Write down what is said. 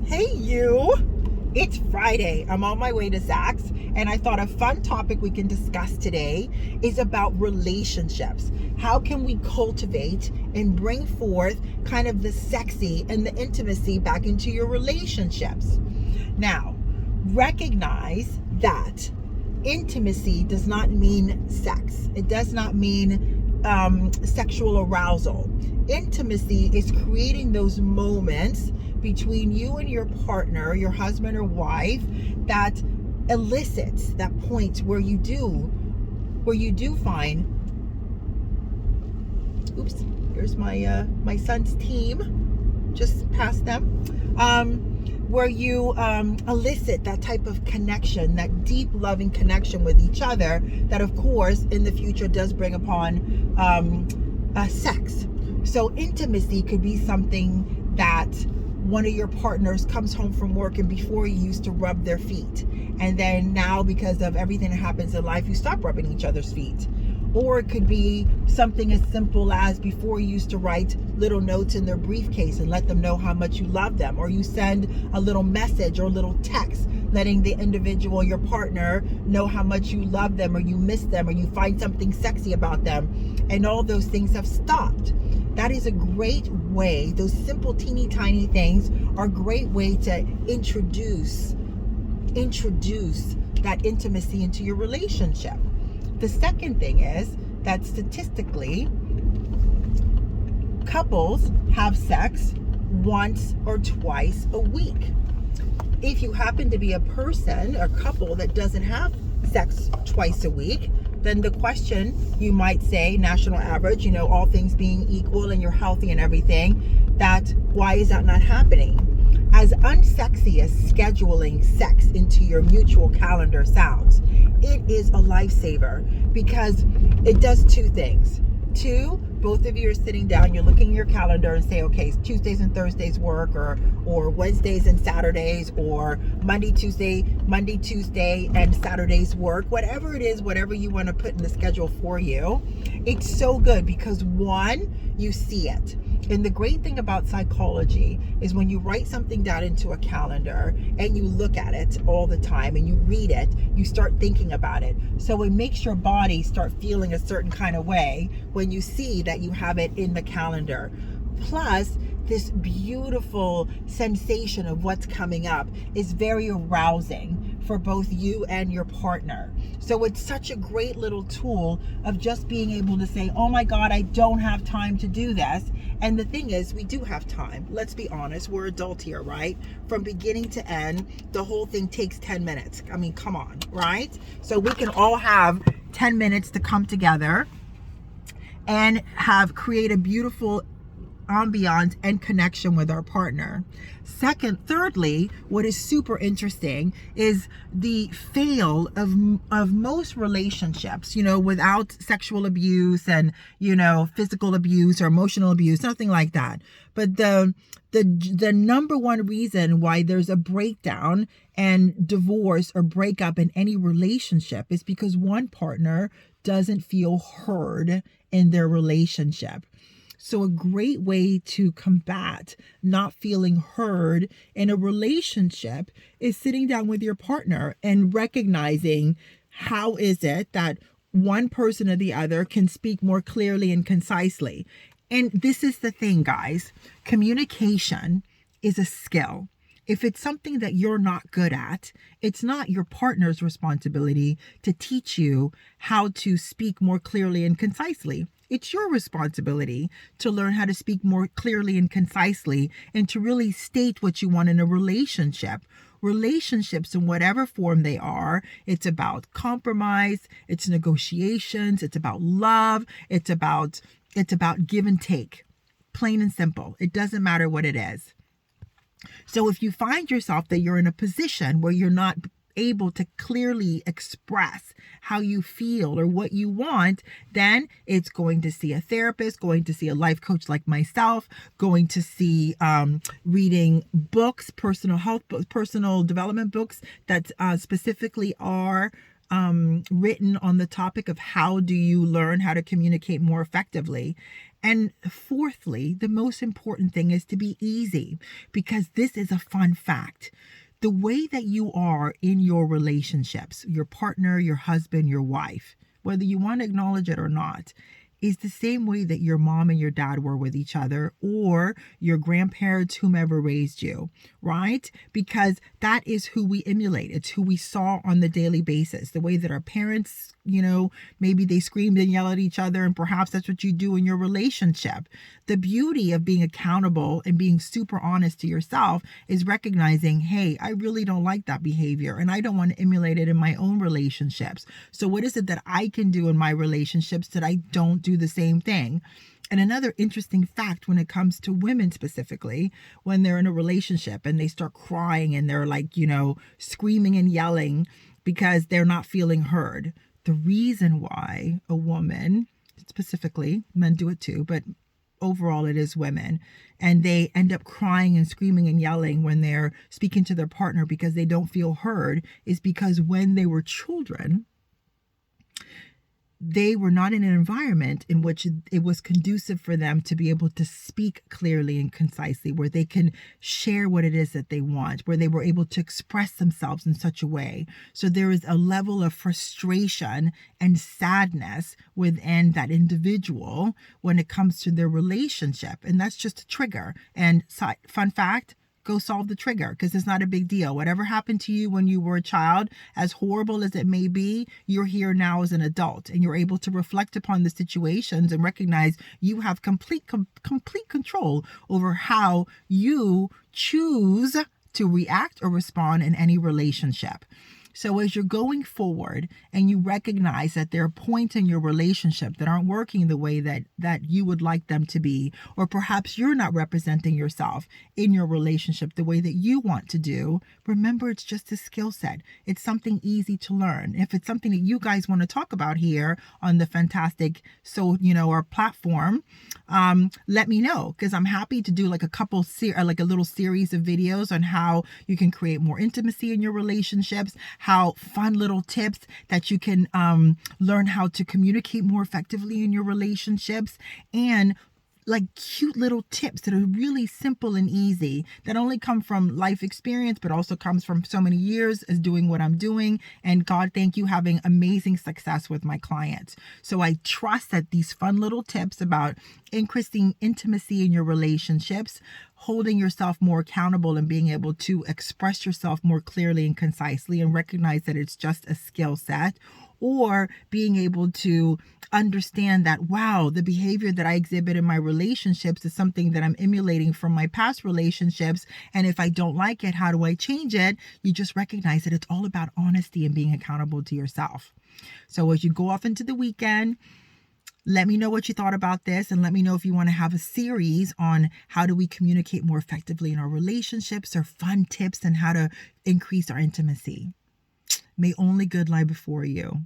Hey, you. It's Friday. I'm on my way to Zach's, and I thought a fun topic we can discuss today is about relationships. How can we cultivate and bring forth kind of the sexy and the intimacy back into your relationships? Now, recognize that intimacy does not mean sex. It does not mean sexual arousal. Intimacy is creating those moments between you and your partner, your husband or wife, that elicits that point where you do find. Oops, here's my son's team. Just past them. Where you elicit that type of connection, that deep loving connection with each other, that of course in the future does bring upon sex. So intimacy could be something that one of your partners comes home from work, and before you used to rub their feet, and then now because of everything that happens in life you stop rubbing each other's feet. Or it could be something as simple as before you used to write little notes in their briefcase and let them know how much you love them, or you send a little message or a little text letting the individual, your partner, know how much you love them or you miss them or you find something sexy about them, and all those things have stopped. That is a great way. Those simple teeny tiny things are a great way to introduce that intimacy into your relationship. The second thing is that statistically, couples have sex once or twice a week. If you happen to be a person or couple that doesn't have sex twice a week, then the question, you might say, national average, all things being equal and you're healthy and everything, that why is that not happening? As unsexy as scheduling sex into your mutual calendar sounds, it is a lifesaver because it does two things. Two, both of you are sitting down, you're looking at your calendar and say, okay, Tuesdays and Thursdays work, or Wednesdays and Saturdays, or Monday, Tuesday, and Saturdays work. Whatever it is, whatever you want to put in the schedule for you, it's so good because one, you see it. And the great thing about psychology is when you write something down into a calendar and you look at it all the time and you read it, you start thinking about it. So it makes your body start feeling a certain kind of way when you see that you have it in the calendar. Plus, this beautiful sensation of what's coming up is very arousing for both you and your partner. So it's such a great little tool of just being able to say, oh my God, I don't have time to do this. And the thing is, we do have time. Let's be honest, we're adult here, right? From beginning to end, the whole thing takes 10 minutes. I mean, come on, right? So we can all have 10 minutes to come together and create a beautiful ambiance and connection with our partner. Thirdly, what is super interesting is the fail of most relationships, without sexual abuse and, physical abuse or emotional abuse, nothing like that. But the number one reason why there's a breakdown and divorce or breakup in any relationship is because one partner doesn't feel heard in their relationship. So a great way to combat not feeling heard in a relationship is sitting down with your partner and recognizing how is it that one person or the other can speak more clearly and concisely. And this is the thing, guys. Communication is a skill. If it's something that you're not good at, it's not your partner's responsibility to teach you how to speak more clearly and concisely. It's your responsibility to learn how to speak more clearly and concisely and to really state what you want in a relationship. Relationships, in whatever form they are, it's about compromise, it's negotiations, it's about love, it's about give and take. Plain and simple. It doesn't matter what it is. So if you find yourself that you're in a position where you're not able to clearly express how you feel or what you want, then it's going to see a therapist, going to see a life coach like myself, going to see reading books, personal health books, personal development books that specifically are written on the topic of how do you learn how to communicate more effectively. And fourthly, the most important thing is to be easy, because this is a fun fact. The way that you are in your relationships, your partner, your husband, your wife, whether you want to acknowledge it or not, is the same way that your mom and your dad were with each other, or your grandparents, whomever raised you, right? Because that is who we emulate. It's who we saw on the daily basis. The way that our parents, maybe they screamed and yelled at each other, and perhaps that's what you do in your relationship. The beauty of being accountable and being super honest to yourself is recognizing, hey, I really don't like that behavior and I don't want to emulate it in my own relationships. So what is it that I can do in my relationships that I don't do the same thing? And another interesting fact when it comes to women specifically, when they're in a relationship and they start crying and they're like, screaming and yelling because they're not feeling heard. The reason why a woman, specifically, men do it too, but overall it is women, and they end up crying and screaming and yelling when they're speaking to their partner because they don't feel heard, is because when they were children, they were not in an environment in which it was conducive for them to be able to speak clearly and concisely, where they can share what it is that they want, where they were able to express themselves in such a way. So there is a level of frustration and sadness within that individual when it comes to their relationship. And that's just a trigger. And fun fact, go solve the trigger, because it's not a big deal. Whatever happened to you when you were a child, as horrible as it may be, you're here now as an adult and you're able to reflect upon the situations and recognize you have complete control over how you choose to react or respond in any relationship. So as you're going forward and you recognize that there are points in your relationship that aren't working the way that you would like them to be, or perhaps you're not representing yourself in your relationship the way that you want to do, remember, it's just a skill set. It's something easy to learn. If it's something that you guys want to talk about here on the Fantastic our platform, let me know, because I'm happy to do like a little series of videos on how you can create more intimacy in your relationships, how fun little tips that you can learn how to communicate more effectively in your relationships, and like cute little tips that are really simple and easy, that only come from life experience, but also comes from so many years as doing what I'm doing. And God, thank you, having amazing success with my clients. So I trust that these fun little tips about increasing intimacy in your relationships, holding yourself more accountable and being able to express yourself more clearly and concisely, and recognize that it's just a skill set, or being able to understand that, wow, the behavior that I exhibit in my relationships is something that I'm emulating from my past relationships. And if I don't like it, how do I change it? You just recognize that it's all about honesty and being accountable to yourself. So as you go off into the weekend, let me know what you thought about this, and let me know if you want to have a series on how do we communicate more effectively in our relationships, or fun tips on how to increase our intimacy. May only good lie before you.